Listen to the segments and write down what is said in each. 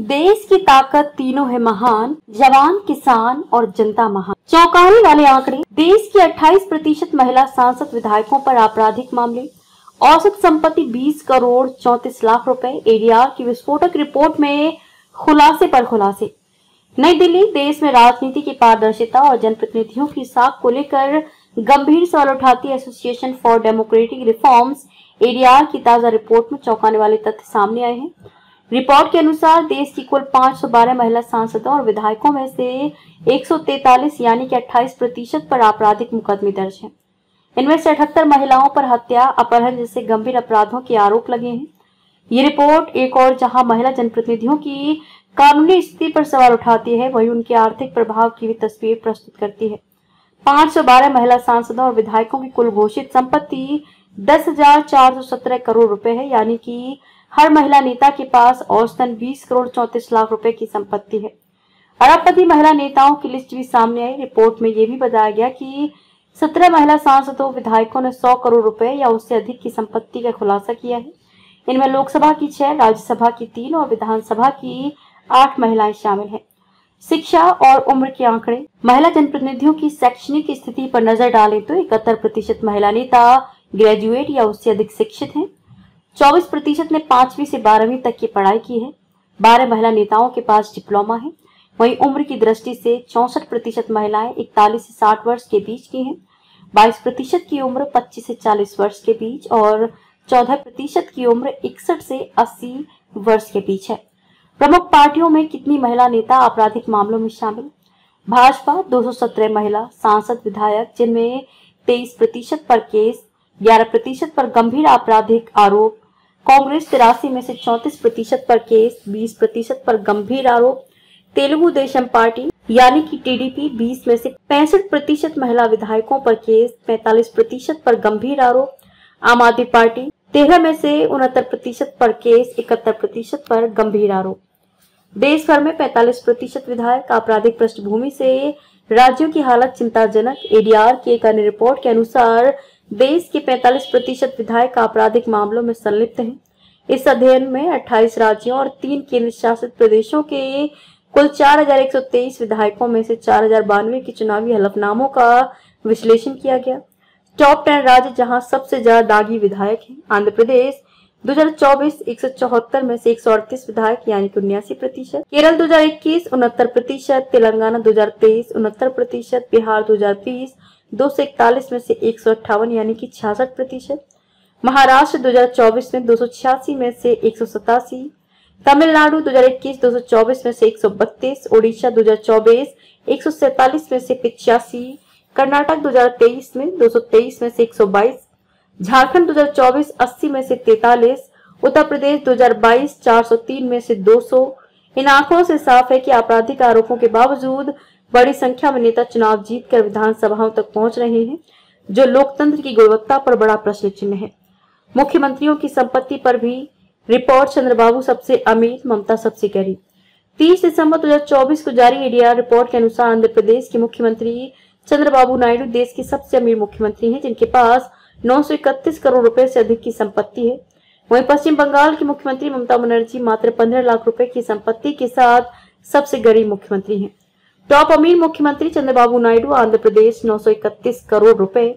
देश की ताकत तीनों है महान, जवान, किसान और जनता महान। चौंकाने वाले आंकड़े। देश की 28% महिला सांसद विधायकों पर आपराधिक मामले। औसत संपत्ति 20 करोड़ 34 लाख रुपए। एडीआर की विस्फोटक रिपोर्ट में खुलासे पर खुलासे। नई दिल्ली। देश में राजनीति की पारदर्शिता और जनप्रतिनिधियों की साख को लेकर गंभीर सवाल उठाती association for democratic reforms ADR की ताजा रिपोर्ट में चौंकाने वाले तथ्य सामने आए हैं। रिपोर्ट के अनुसार देश की कुल 512 महिला सांसदों और विधायकों में से 143 यानी कि 28% पर आपराधिक मुकदमे दर्ज हैं। इनमें से 78 महिलाओं पर हत्या, अपहरण जैसे गंभीर अपराधों के आरोप लगे हैं। ये रिपोर्ट एक और जहां महिला जनप्रतिनिधियों की कानूनी स्थिति पर सवाल उठाती है, वहीं उनके आर्थिक प्रभाव की भी तस्वीर प्रस्तुत करती है। 512 महिला सांसदों और विधायकों की कुल घोषित संपत्ति 10,417 करोड़ रुपए है, यानी कि हर महिला नेता के पास औसतन 20 करोड़ 34 लाख रुपए की संपत्ति है। अरबपति महिला नेताओं की लिस्ट भी सामने आई। रिपोर्ट में यह भी बताया गया कि 17 महिला सांसदों विधायकों ने 100 करोड़ रुपए या उससे अधिक की संपत्ति का खुलासा किया है। इनमें लोकसभा की 6, राज्यसभा की 3 और विधानसभा की 8 महिलाएं शामिल हैं। शिक्षा और उम्र के आंकड़े। महिला जनप्रतिनिधियों की शैक्षणिक स्थिति पर नजर डालें तो 71% महिला नेता ग्रेजुएट या उससे अधिक शिक्षित हैं। 24% ने 5वीं से 12वीं तक की पढ़ाई की है। 12 महिला नेताओं के पास डिप्लोमा है। वहीं उम्र की दृष्टि से 64% महिलाएं 41 से 60 वर्ष के बीच की हैं। 22% की उम्र 25 से 40 वर्ष के बीच और 14% की उम्र 61 से 80 वर्ष के बीच है। प्रमुख पार्टियों में कितनी महिला नेता आपराधिक मामलों में शामिल? भाजपा 217 महिला सांसद विधायक, जिनमें 23% पर केस, 11% पर गंभीर आपराधिक आरोप। कांग्रेस 83 में से 34% पर केस, 20% पर गंभीर आरोप। तेलुगु देशम पार्टी यानी कि टीडीपी 20 में से 65% महिला विधायकों पर केस, 45% पर गंभीर आरोप। आम आदमी पार्टी 13 में से 69% पर केस, 71% पर गंभीर आरोप। देश भर में 45% विधायक। आपराधिक पृष्ठभूमि से राज्यों की हालत चिंताजनक। एडीआर की एक अन्य रिपोर्ट के अनुसार देश के 45% विधायक आपराधिक मामलों में संलिप्त हैं। इस अध्ययन में 28 राज्यों और 3 केंद्र शासित प्रदेशों के कुल 4123 विधायकों में से 4092 के चुनावी हलफनामों का विश्लेषण किया गया। टॉप 10 राज्य जहां सबसे ज्यादा दागी विधायक हैं। आंध्र प्रदेश 2024 174 में से 138 विधायक यानी कि 79%। केरल 2021 69%। तेलंगाना 2023 69%। बिहार 2020 241 में से 158 यानी कि 66%। महाराष्ट्र 2024 में 286 में से 187। तमिलनाडु 2021 224 में से 132। ओडिशा 2024 147 में से 85। कर्नाटक 2023 में 223 में से 122। झारखंड 2024 80 में से 43। उत्तर प्रदेश 2022 403 में से 200। इन आंकड़ों से साफ है कि आपराधिक आरोपों के बावजूद बड़ी संख्या में नेता चुनाव जीतकर विधानसभाओं तक पहुंच रहे हैं, जो लोकतंत्र की गुणवत्ता पर बड़ा प्रश्न चिन्ह है। मुख्यमंत्रियों की संपत्ति पर भी रिपोर्ट। चंद्रबाबू सबसे अमीर, ममता सबसे गरीब। 30 दिसंबर 2024 को जारी एडीआर रिपोर्ट के अनुसार आंध्र प्रदेश के मुख्यमंत्री चंद्रबाबू नायडू देश के सबसे अमीर मुख्यमंत्री हैं, जिनके पास 931 करोड़ रुपए से अधिक की संपत्ति है। वहीं पश्चिम बंगाल की मुख्यमंत्री ममता बनर्जी मात्र 15 लाख रुपए की संपत्ति के साथ सबसे गरीब मुख्यमंत्री हैं। टॉप अमीर मुख्यमंत्री चंद्रबाबू नायडू आंध्र प्रदेश 931 करोड़ रुपए।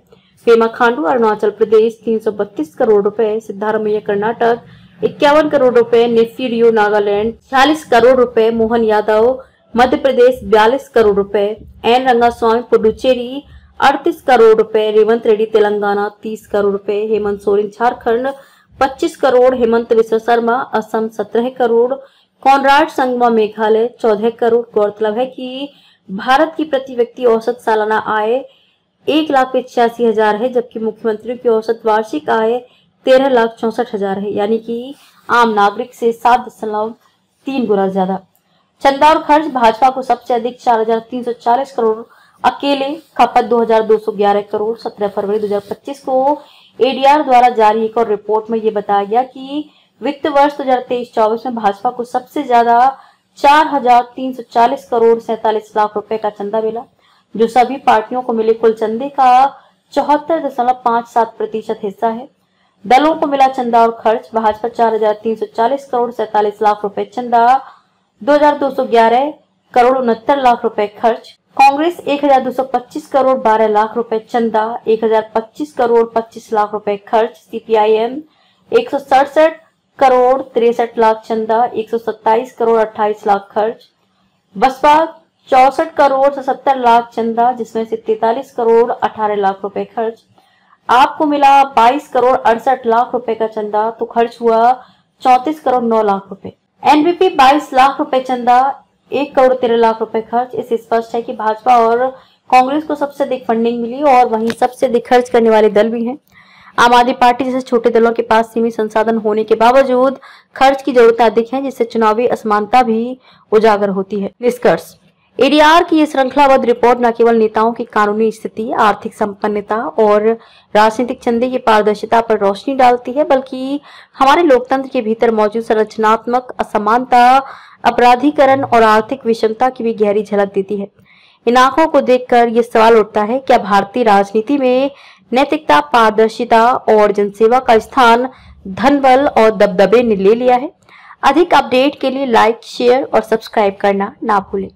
पेमा खांडू अरुणाचल प्रदेश 332 करोड़ रुपए। सिद्धारमैया कर्नाटक 51 करोड़ रुपए। नेफी नागालैंड 40 करोड़ रुपए। मोहन यादव मध्य प्रदेश 42 करोड़ रुपए। एन रंगास्वामी पुडुचेरी 38 करोड़ रुपए। रेवंत रेड्डी तेलंगाना 30 करोड़ रुपए। हेमंत सोरेन झारखंड 25 करोड़। हेमंत बिस्वा शर्मा असम 17 करोड़। कॉनराड संगमा मेघालय 14 करोड़। गौरतलब है कि भारत की प्रति व्यक्ति औसत सालाना आय 1,85,000 है, जबकि मुख्यमंत्रियों की औसत वार्षिक आय 13,64,000 है, यानी कि आम नागरिक से 7.3 गुना ज्यादा। चंदा और खर्च। भाजपा को सबसे अधिक 4,340 करोड़। अकेले खपत 2,211 करोड़। 17 फरवरी 2025 को एडीआर द्वारा जारी एक और रिपोर्ट में यह बताया गया कि वित्त वर्ष 2023-24 में भाजपा को सबसे ज्यादा 4,340 करोड़ 47 लाख रुपए का चंदा मिला, जो सभी पार्टियों को मिले कुल चंदे का 74.57% हिस्सा है। दलों को मिला चंदा और खर्च। भाजपा 4,340 करोड़ 47 लाख रुपए चंदा, 2211 करोड़ 69 लाख रुपए खर्च। कांग्रेस 1225 करोड़ 12 लाख रुपए चंदा, 1025 करोड़ 25 लाख रुपए खर्च। सीपीआईएम 167 करोड़ 63 लाख चंदा, 127 करोड़ 28 लाख खर्च। बसपा 64 करोड़ 77 लाख चंदा, जिसमें से 43 करोड़ 18 लाख रुपए खर्च। आपको मिला 22 करोड़ 68 लाख रुपए का चंदा, तो खर्च हुआ 34 करोड़ 9 लाख रुपए। एनपीपी 22 लाख रुपए चंदा, 1 करोड़ 13 लाख रुपए खर्च। इससे स्पष्ट है कि भाजपा और कांग्रेस को सबसे अधिक फंडिंग मिली और वहीं सबसे अधिक खर्च करने वाले दल भी हैं। आम आदमी पार्टी जैसे छोटे दलों के पास सीमित संसाधन होने के बावजूद खर्च की जरूरत अधिक है, जिससे चुनावी असमानता भी उजागर होती है। निष्कर्ष, एडीआर की यह श्रृंखलाबद्ध रिपोर्ट न केवल नेताओं की कानूनी स्थिति, आर्थिक संपन्नता और राजनीतिक चंदे की पारदर्शिता पर रोशनी डालती है, बल्कि हमारे लोकतंत्र के भीतर मौजूद संरचनात्मक असमानता, अपराधीकरण और आर्थिक विषमता की भी गहरी झलक देती है। इन आंकड़ों को देखकर यह सवाल उठता है, क्या भारतीय राजनीति में नैतिकता, पारदर्शिता और जनसेवा का स्थान धन, बल और दबदबे ने ले लिया है? अधिक अपडेट के लिए लाइक, शेयर और सब्सक्राइब करना ना भूलें।